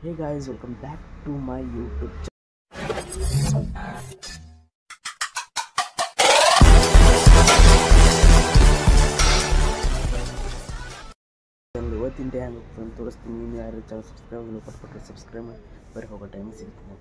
Hey guys, welcome back to my YouTube channel. ಇವತ್ತಿನ day ಹಂಗೆ ತೋರಿಸ್ತೀನಿ. ನೀವು ಯಾರು ಚಾನಲ್ ಸಬ್ಸ್ಕ್ರೈಬ್ ಮಾಡಿ ಬರೀ ಹೋಗೋ ಟೈಮ್ ಸಿಗ್ತೀನಿ.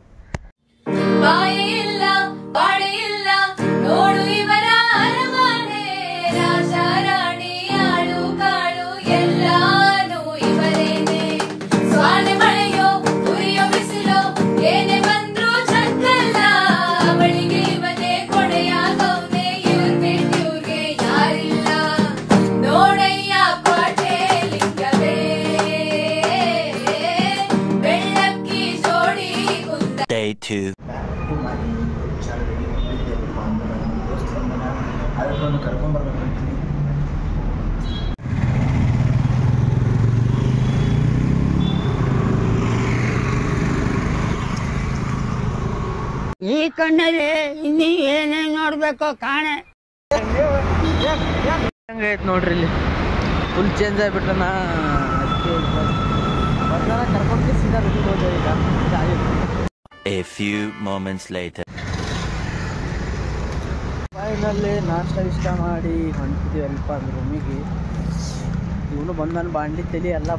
Day 2. ಅದಕ್ಕೊಂದು ಕರ್ಕೊಂಡ್ಬರ್ಬೇಕಂತೀನಿ. ಈ ಕಣ್ಣಲ್ಲಿ ಇನ್ನೀ ಏನೇನು ನೋಡ್ಬೇಕು ಕಾಣೆ. ಹಂಗೈತೆ ನೋಡ್ರಿ, ಇಲ್ಲಿ ಫುಲ್ ಚೇಂಜ್ ಆಗಿಬಿಟ್ರೆ ನಾ ಅದಕ್ಕೆ ಕರ್ಕೊಂಡು ಸೀದಾ ಬಿಟ್ಟು ಹೋದೆ. ಈಗ A few moments later. Finally ನಾಷ್ಟ ಇಷ್ಟ ಮಾಡಿ ಹೊಂಟಿದ್ವಿ ಅಲ್ಪ ಅಂದ್ರೆ ರೂಮಿಗೆ. ಇವನು ಬಂದು ನನ್ನ ಬಾಂಡಿ ತಲೆ ಎಲ್ಲ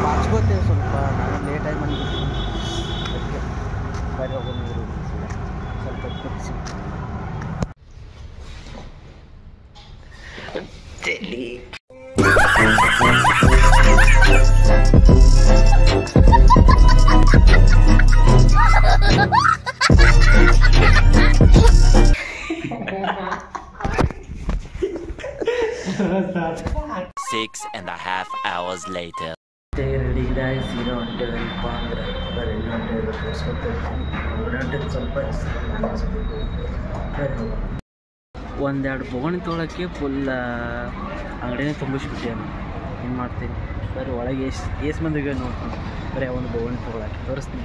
ಬಾಚ್ಕೋತೇವೆ ಸ್ವಲ್ಪ. ನಾನು ಲೇಟಾಗಿ ಬಂದ್ಬಿಡ್ತೀನಿ, ಅದಕ್ಕೆ ಬರೀ ಹೋಗೋದು ಸ್ವಲ್ಪ ತಪ್ಪಿಸಿ ತಲೆ. 6.5 hours later. ರೆಡಿ ಸೀದಾ ಹೊಂಟೇವಪ್ಪ ಅಂದ್ರೆ ಬರೀ ಎಲ್ಲಿ ಹೊಂಟೇವೆ ತೋರಿಸ್ಕೊಳ್ತೀನಿ. ಹೊಂಟೇದು ಸ್ವಲ್ಪ ಒಂದೆರಡು ಬೋಗಣಿ ತೊಗೊಳಕ್ಕೆ ಫುಲ್ ಅಂಗಡಿನೇ ತುಂಬಿಸ್ಬಿಟ್ಟೇನು. ಏನು ಮಾಡ್ತೀನಿ ಬರೀ ಒಳಗೆ ಎಷ್ಟು ಮಂದಿಗೆ ನೋಡ್ತೀನಿ. ಬರೀ ಒಂದು ಬೋಗಣಿ ತೊಗೊಳಕ್ಕೆ ತೋರಿಸ್ತೀನಿ.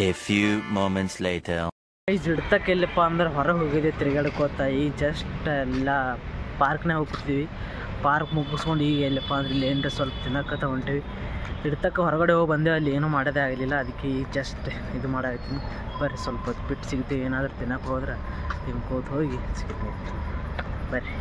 A few moments later. ಇಡ್ತಕ್ಕೆ ಎಲ್ಲಪ್ಪ ಅಂದ್ರೆ ಹೊರಗೆ ಹೋಗಿದ್ದೆ ತಿರುಗಾಡ್ಕೋತ. ಈಗ ಜಸ್ಟ್ ಎಲ್ಲ ಪಾರ್ಕ್ನಾಗ ಹೋಗ್ಬಿಡ್ತೀವಿ. ಪಾರ್ಕ್ ಮುಗಿಸ್ಕೊಂಡು ಈಗ ಎಲ್ಲಪ್ಪ ಅಂದ್ರೆ ಇಲ್ಲಿ ಏನರ ಸ್ವಲ್ಪ ತಿನ್ನಕ್ಕತ್ತ ಹೊಂಟೀವಿ. ಇಡ್ತಕ್ಕೆ ಹೊರಗಡೆ ಹೋಗಿ ಬಂದೇವೆ, ಅಲ್ಲಿ ಏನೂ ಮಾಡೋದೇ ಆಗಲಿಲ್ಲ. ಅದಕ್ಕೆ ಈಗ ಜಸ್ಟ್ ಇದು ಮಾಡಾಕತ್ತೀನಿ. ಬರ್ರಿ ಸ್ವಲ್ಪ ಹೊತ್ತು ಬಿಟ್ಟು ಸಿಗ್ತೀವಿ. ಏನಾದರೂ ತಿನ್ನಕ್ಕೆ ಹೋದ್ರೆ ತಿನ್ಕೋತ ಹೋಗಿ ಸಿಗ್ತೀವಿ. ಬರ್ರಿ.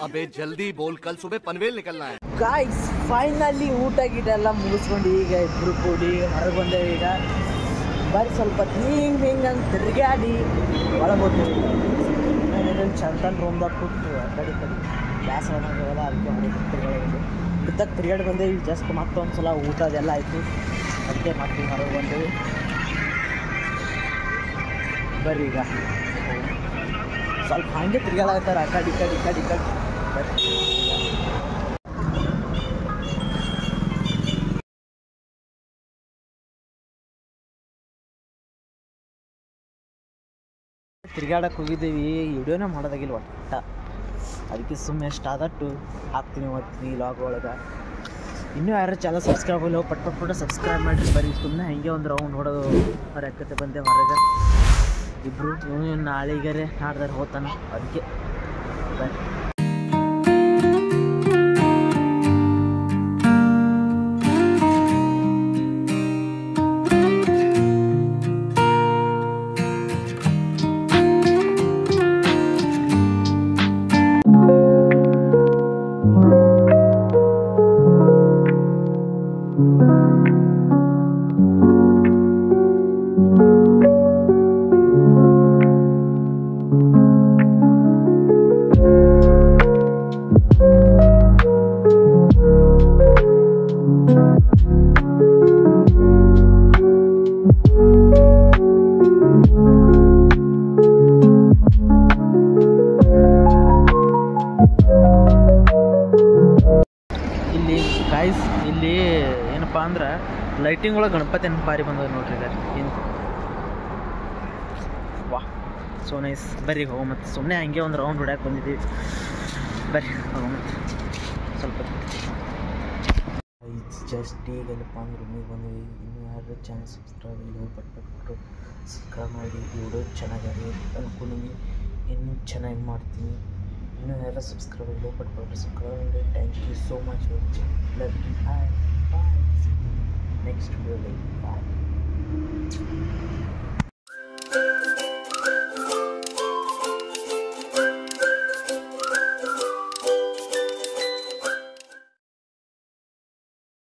अबे जल्दी बोल, कल सुबह पनवेल निकलना है. ಗಾಯ್ಸ್ ಫೈನಲಿ ಊಟ ಗೀಟ ಎಲ್ಲ ಮುಗಿಸ್ಕೊಂಡು ಈಗ ಇಬ್ಬರು ಕೂಡಿ ಹೊರಗೆ ಬಂದೇವೆ. ಈಗ ಬರ್ರಿ ಸ್ವಲ್ಪ ಹಿಂಗೆ ಅಂತ ತಿರುಗಾಡಿ ಒಳಗೆ ಹೋಗ್ತೀವಿ. ಚಂತನ್ ರೂಮ್ದಾಗ ಕೂತು ಆ ಕಡೆ ಗ್ಯಾಸ್ ಒಣಗೋಲ್ಲ, ಅದಕ್ಕೆ ಮನೆ ತಿರುಗಾಡೋದು ಬಿದ್ದಕ್ಕೆ ತಿರುಗಾಡಿ ಬಂದೇವಿ. ಈಗ ಜಸ್ಟ್ ಮತ್ತೊಂದು ಸಲ ಊಟ ಅದೆಲ್ಲ ಆಯಿತು, ಅದಕ್ಕೆ ಮತ್ತೆ ಹೊರಗೆ ಬಂದೇವಿ. ಬರ್ರಿ ಈಗ ಸ್ವಲ್ಪ ಹಾಗೆ ತಿರುಗಾಡಾಗ್ತಾರೆ ಆ ಕಡೆ ಈ ಕಡೆ ಬರ್ರಿ. ತಿರುಗಾಡಕ್ಕೆ ಹೋಗಿದ್ದೀವಿ, ವಿಡಿಯೋನೇ ಮಾಡೋದಾಗಿಲ್ಲ ಒಟ್ಟ. ಅದಕ್ಕೆ ಸುಮ್ಮನೆ ಎಷ್ಟು ಆದಟ್ಟು ಹಾಕ್ತೀನಿ ಓದ್ತೀನಿ ಲಾಗ್ ಒಳಗೆ. ಇನ್ನೂ ಯಾರು ಚಾನಲ್ ಸಬ್ಸ್ಕ್ರೈಬ್ ಇಲ್ಲ ಪಟ್ ಸಬ್ಸ್ಕ್ರೈಬ್ ಮಾಡಿರಿ. ಬರೀ ಸುಮ್ಮನೆ ಹಂಗೆ ಒಂದು ರೌಂಡ್ ಹೊಡೋದು ಹೊರಕತ್ತೆ ಬಂದೆ ಹೊರಗೆ. ಇಬ್ಬರು ಇವನು ನಾಳೆಗಾರೆ ನಾಡ್ದಾರೆ ಹೋಗ್ತಾನೆ, ಅದಕ್ಕೆ ಬರ್ರಿ. ಇಲ್ಲಿ ಏನಪ್ಪ ಅಂದ್ರೆ ಲೈಟಿಂಗ್ ಒಳಗೆ ಗಣಪತಿ ಬಾರಿ ಬಂದದ ನೋಡ್ರಿ. ಈಗ ಏನು ವಾ ಸೋ ನೈಸ್. ಬರ್ರಿ ಹೋಗೋ ಮತ್ತು ಸುಮ್ಮನೆ ಹಂಗೆ ಒಂದು ರೌಂಡ್ ಹೊಡ್ಯಾಕೆ ಬಂದಿದ್ದೀವಿ. ಬರ್ರಿ ಹೋಗೋ ಮತ್ತು ಸ್ವಲ್ಪ ಜಸ್ಟ್ ಈಗಲ್ಲಪ್ಪ ಅಂದ್ರೆ ರೂಮಿಗೆ ಬಂದ್ವಿ. ಇನ್ನೂ ಯಾರು ಚಾನಲ್ ಸಬ್ಸ್ಕ್ರೈಬ್ ಇಲ್ಲ ಪಟ್ಟು ಸಬ್ಸ್ಕ್ರೈಬ್ ಮಾಡಿ. ವಿಡಿಯೋ ಚೆನ್ನಾಗಿದೆ ಅಂದ್ಕೊಂಡಿನಿ, ಇನ್ನೂ ಚೆನ್ನಾಗಿ ಮಾಡ್ತೀನಿ. ಇನ್ನೂ ಯಾರು ಸಬ್ಸ್ಕ್ರೈಬ್ ಇಲ್ಲ ಪಟ್ಟು ಸಬ್ಸ್ಕ್ರೈಬ್ ಮಾಡಿ. Thank you so much. Love you. Bye next ವಿಡಿಯೋದಲ್ಲಿ ಬಾಯ್.